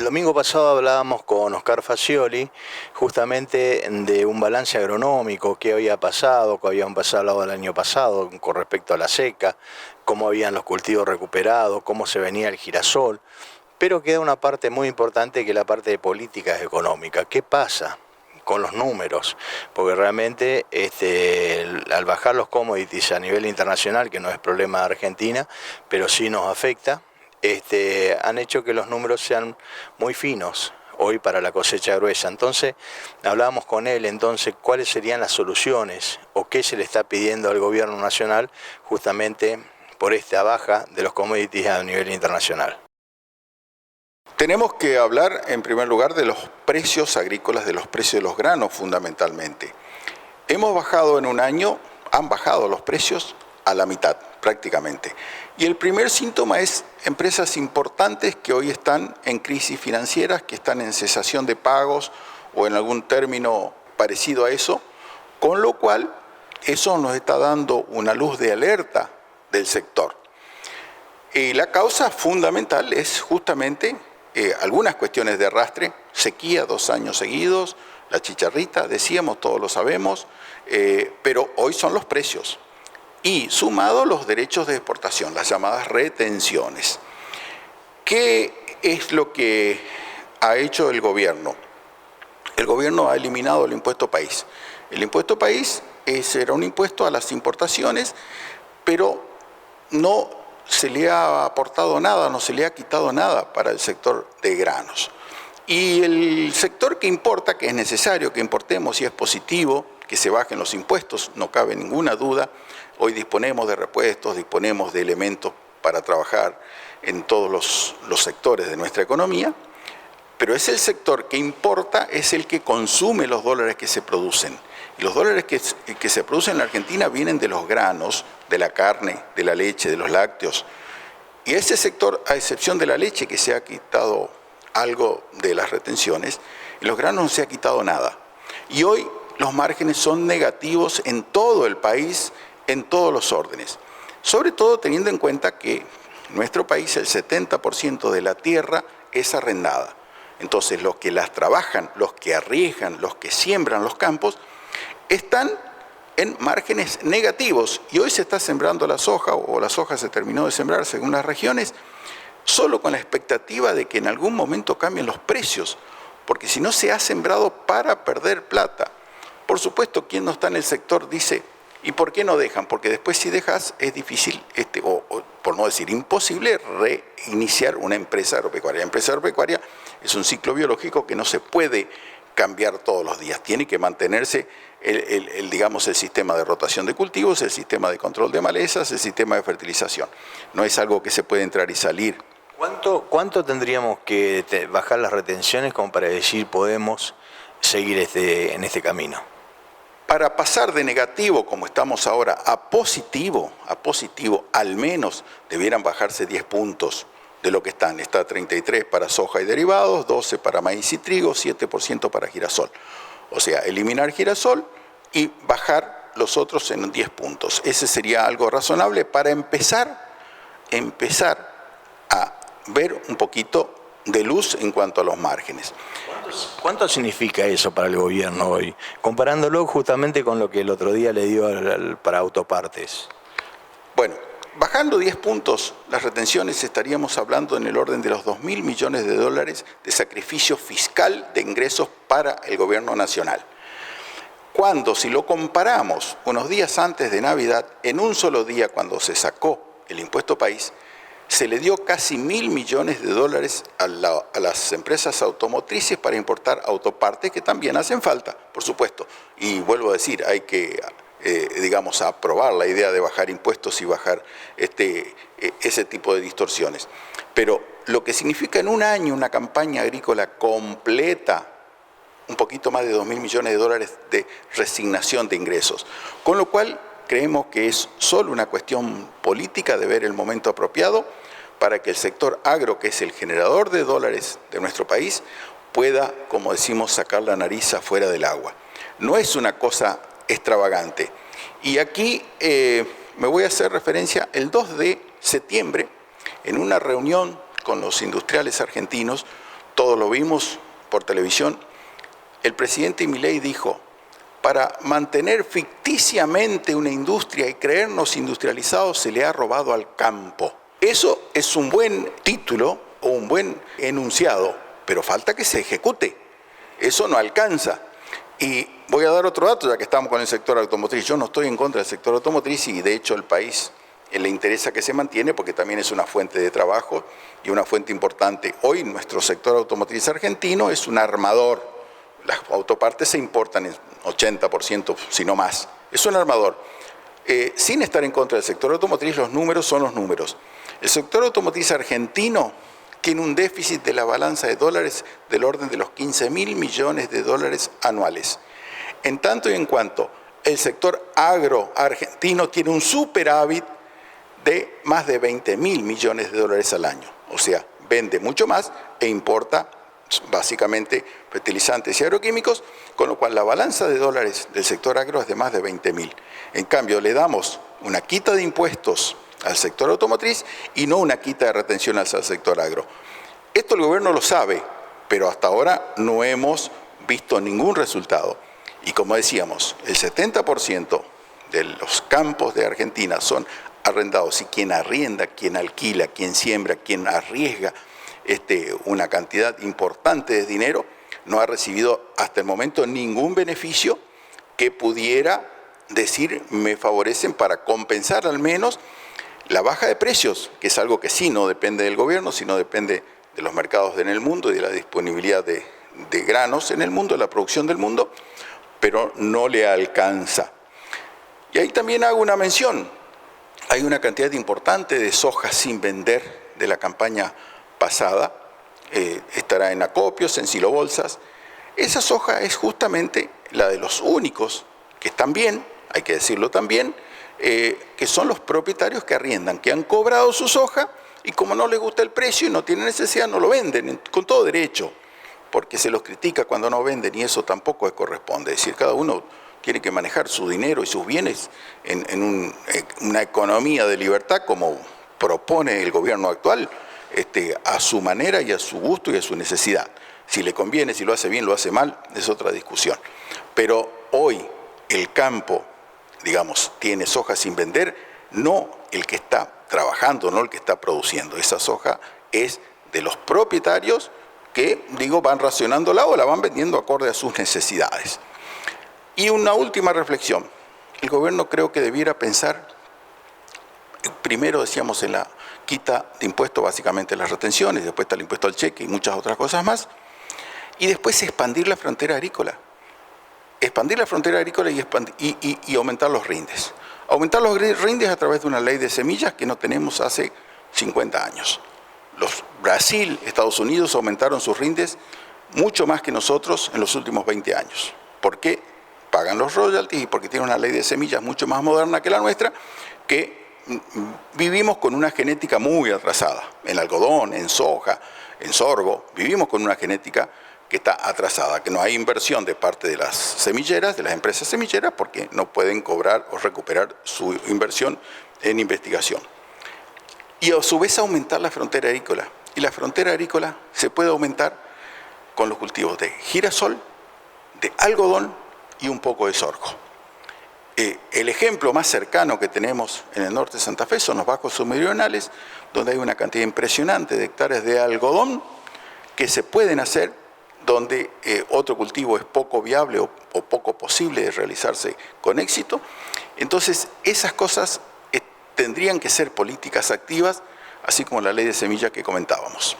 El domingo pasado hablábamos con Oscar Facioli justamente de un balance agronómico, qué había pasado, qué habían pasado el año pasado con respecto a la seca, cómo habían los cultivos recuperados, cómo se venía el girasol, pero queda una parte muy importante que es la parte de políticas económicas. ¿Qué pasa con los números? Porque realmente al bajar los commodities a nivel internacional, que no es problema de Argentina, pero sí nos afecta, han hecho que los números sean muy finos hoy para la cosecha gruesa. Entonces, hablábamos con él, entonces, cuáles serían las soluciones o qué se le está pidiendo al gobierno nacional justamente por esta baja de los commodities a nivel internacional. Tenemos que hablar, en primer lugar, de los precios agrícolas, de los precios de los granos, fundamentalmente. Hemos bajado en un año, han bajado los precios a la mitad, prácticamente. Y el primer síntoma es empresas importantes que hoy están en crisis financieras, que están en cesación de pagos o en algún término parecido a eso, con lo cual eso nos está dando una luz de alerta del sector. Y la causa fundamental es justamente algunas cuestiones de arrastre, sequía 2 años seguidos, la chicharrita, decíamos, todos lo sabemos, pero hoy son los precios. Y sumado los derechos de exportación, las llamadas retenciones. ¿Qué es lo que ha hecho el gobierno? El gobierno ha eliminado el impuesto país. El impuesto país era un impuesto a las importaciones, pero no se le ha aportado nada, no se le ha quitado nada para el sector de granos. Y el sector que importa, que es necesario que importemos y es positivo, que se bajen los impuestos, no cabe ninguna duda. Hoy disponemos de repuestos, disponemos de elementos para trabajar en todos los sectores de nuestra economía, pero es el sector que importa, es el que consume los dólares que se producen. Y los dólares que se producen en la Argentina vienen de los granos, de la carne, de la leche, de los lácteos. Y ese sector, a excepción de la leche, que se ha quitado algo de las retenciones, en los granos no se ha quitado nada. Y hoy los márgenes son negativos en todo el país, en todos los órdenes. Sobre todo teniendo en cuenta que en nuestro país el 70% de la tierra es arrendada. Entonces los que las trabajan, los que arriesgan, los que siembran los campos, están en márgenes negativos. Y hoy se está sembrando la soja, o la soja se terminó de sembrar según las regiones, solo con la expectativa de que en algún momento cambien los precios, porque si no se ha sembrado para perder plata. Por supuesto, quien no está en el sector dice, ¿y por qué no dejan? Porque después si dejas es difícil, o por no decir imposible, reiniciar una empresa agropecuaria. La empresa agropecuaria es un ciclo biológico que no se puede cambiar todos los días. Tiene que mantenerse digamos, el sistema de rotación de cultivos, el sistema de control de malezas, el sistema de fertilización. No es algo que se puede entrar y salir. ¿Cuánto tendríamos que bajar las retenciones como para decir podemos seguir en este camino? Para pasar de negativo, como estamos ahora, a positivo, al menos debieran bajarse 10 puntos de lo que están. Está 33 para soja y derivados, 12 para maíz y trigo, 7% para girasol. O sea, eliminar girasol y bajar los otros en 10 puntos. Ese sería algo razonable para empezar a ver un poquito de luz en cuanto a los márgenes. ¿Cuánto significa eso para el gobierno hoy? Comparándolo justamente con lo que el otro día le dio para autopartes. Bueno, bajando 10 puntos las retenciones estaríamos hablando en el orden de los 2.000 millones de dólares de sacrificio fiscal de ingresos para el gobierno nacional. Cuando, si lo comparamos unos días antes de Navidad, en un solo día cuando se sacó el impuesto país, se le dio casi 1.000 millones de dólares a las empresas automotrices para importar autopartes que también hacen falta, por supuesto. Y vuelvo a decir, hay que, digamos, aprobar la idea de bajar impuestos y bajar ese tipo de distorsiones. Pero lo que significa en un año una campaña agrícola completa, un poquito más de 2.000 millones de dólares de resignación de ingresos. Con lo cual, creemos que es solo una cuestión política de ver el momento apropiado para que el sector agro, que es el generador de dólares de nuestro país, pueda, como decimos, sacar la nariz afuera del agua. No es una cosa extravagante. Y aquí me voy a hacer referencia el 2 de septiembre, en una reunión con los industriales argentinos, todos lo vimos por televisión, el presidente Milei dijo, para mantener ficticiamente una industria y creernos industrializados se le ha robado al campo. Eso es un buen título o un buen enunciado, pero falta que se ejecute. Eso no alcanza. Y voy a dar otro dato, ya que estamos con el sector automotriz. Yo no estoy en contra del sector automotriz y de hecho el país le interesa que se mantiene porque también es una fuente de trabajo y una fuente importante. Hoy nuestro sector automotriz argentino es un armador. Las autopartes se importan en 80%, si no más. Es un armador. Sin estar en contra del sector automotriz, los números son los números. El sector automotriz argentino tiene un déficit de la balanza de dólares del orden de los 15.000 millones de dólares anuales. En tanto y en cuanto el sector agro argentino tiene un superávit de más de 20.000 millones de dólares al año. O sea, vende mucho más e importa básicamente fertilizantes y agroquímicos, con lo cual la balanza de dólares del sector agro es de más de 20.000. En cambio, le damos una quita de impuestos al sector automotriz y no una quita de retención al sector agro. Esto el gobierno lo sabe, pero hasta ahora no hemos visto ningún resultado. Y como decíamos, el 70% de los campos de Argentina son arrendados y quien arrienda, quien alquila, quien siembra, quien arriesga una cantidad importante de dinero, no ha recibido hasta el momento ningún beneficio que pudiera decir me favorecen para compensar al menos la baja de precios, que es algo que sí no depende del gobierno, sino depende de los mercados en el mundo y de la disponibilidad de granos en el mundo, de la producción del mundo, pero no le alcanza. Y ahí también hago una mención. Hay una cantidad importante de soja sin vender de la campaña pasada, estará en acopios, en silobolsas. Esa soja es justamente la de los únicos que están bien, hay que decirlo también, que son los propietarios que arriendan, que han cobrado su soja y como no les gusta el precio y no tienen necesidad, no lo venden, con todo derecho, porque se los critica cuando no venden y eso tampoco les corresponde. Es decir, cada uno tiene que manejar su dinero y sus bienes en una economía de libertad como propone el gobierno actual, a su manera y a su gusto y a su necesidad. Si le conviene, si lo hace bien, lo hace mal, es otra discusión. Pero hoy el campo, digamos, tiene soja sin vender, no el que está trabajando, no el que está produciendo. Esa soja es de los propietarios que, van racionándola o la van vendiendo acorde a sus necesidades. Y una última reflexión. El gobierno creo que debiera pensar, primero decíamos en la quita de impuestos, básicamente las retenciones, después está el impuesto al cheque y muchas otras cosas más, y después expandir la frontera agrícola. Expandir la frontera agrícola y aumentar los rindes. Aumentar los rindes a través de una ley de semillas que no tenemos hace 50 años. Brasil, Estados Unidos aumentaron sus rindes mucho más que nosotros en los últimos 20 años. ¿Por qué? Pagan los royalties y porque tienen una ley de semillas mucho más moderna que la nuestra, que vivimos con una genética muy atrasada. En algodón, en soja, en sorgo, vivimos con una genética que está atrasada, que no hay inversión de parte de las semilleras, de las empresas semilleras, porque no pueden cobrar o recuperar su inversión en investigación. Y a su vez aumentar la frontera agrícola. Y la frontera agrícola se puede aumentar con los cultivos de girasol, de algodón y un poco de sorgo. El ejemplo más cercano que tenemos en el norte de Santa Fe son los bajos submeridionales, donde hay una cantidad impresionante de hectáreas de algodón que se pueden hacer, donde otro cultivo es poco viable o poco posible de realizarse con éxito. Entonces, esas cosas tendrían que ser políticas activas, así como la ley de semilla que comentábamos.